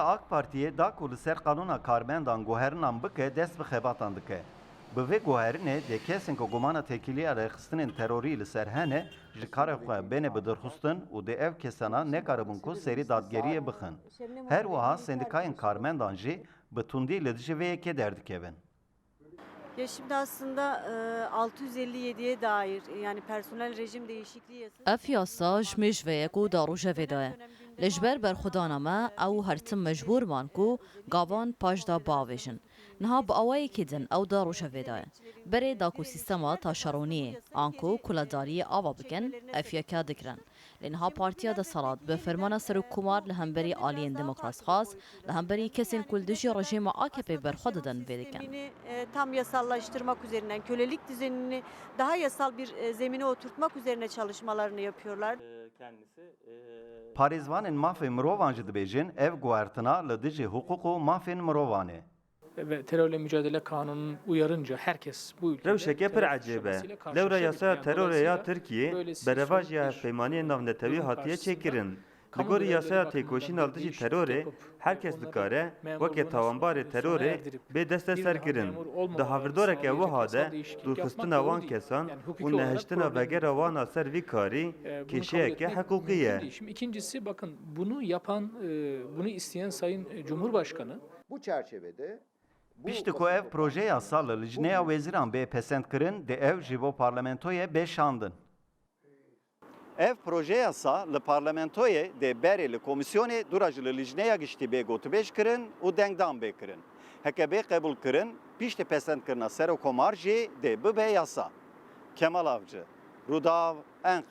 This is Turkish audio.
AK Partiye da ku li ser kanûna karmendan guherinan bike dest bi xebatan dike. Bi vê guherînê de kesên ku gumana tekiliya rêxistinên terorî li ser hene ji karê xwe bêne bidirxistin û de ev kesana nekaribin ku serî dadgeriyê bixin. Her wiha sendikayên karmendan jî bi tundî li dijî vê yekê derdikevin. Ya şimdi aslında 657'ye dair yani personel rejim değişikliği yasası... Ev yasa ji mêjveyek û darûjevê de ye. Li ji ber berxwedana me ew hertim mecbûr man ku gavan paş da bavêjin. Niha bi awayekê din ew darûjevê de ye. Berê da ku sîstema taşeroniyê an ku kuledariyê ava bikin, ev yeka dikirin. Lê niha Partiya Desalat bi fermana Serokkomar li hemberî aliyên Demokrat Xas, li hemberî kesên ku li dijî rejîma AKP berxwe didin vê dikin. Sistemini tam yasallaştırmak üzerinden, kölelik düzenini daha yasal bir zemine oturtmak üzerine çalışmalarını yapıyorlar. Kendisi Parêzvanên mafê mirovan jî dibêjin ev guhertina li dijî hukuk û mafên mirovan e. ve terörle mücadele kanunun uyarınca herkes bu ülkede Rewşeke pir terör ecêb suçlamasıyla e. karşı Lewra karşıya yasaya bitiyor. terorê ya Dolayısıyla Tirkiye böylesi bereva somut ji bir peymaniyên navnetewî durum hatiye karşısında çêkirin. kamu Li gorî görevleri yasaya bakımından têkoşîn bir al dijî değişiklik terorê yapıp, herkes onları dikare memurluğuna wekî tawanbarê sona terorê erdirip bê desteser bir daha kirin. memur Di olmamalarını havirdoreke sağlayacak wiha yasal de değişiklik dûrxistina yapmak wan doğru kesan değil. Yani hukuki û olarak nehiştina problem vegera wana ser vî karî bunu kabul kêşeyeke etmek heqûqî mümkün ye. değil. Şimdi ikincisi bakın bunu yapan, bunu isteyen Sayın Cumhurbaşkanı Bu çerçevede Piştî ku ev proje yasa li lijneya wezîran bê pesend kirin de ev ji bo parlamentoyê bê şandin. Ev proje yasa li parlamentoyê de berê li komisyonê dura ji li lijneya giştî bê gotûbêj kirin û dengdan bê kirin. Heke bê qebûl kirin, piştî pesendkirina Serokkomar jî de bibe yasa. Kemal Avcı, Rudav, Enqi.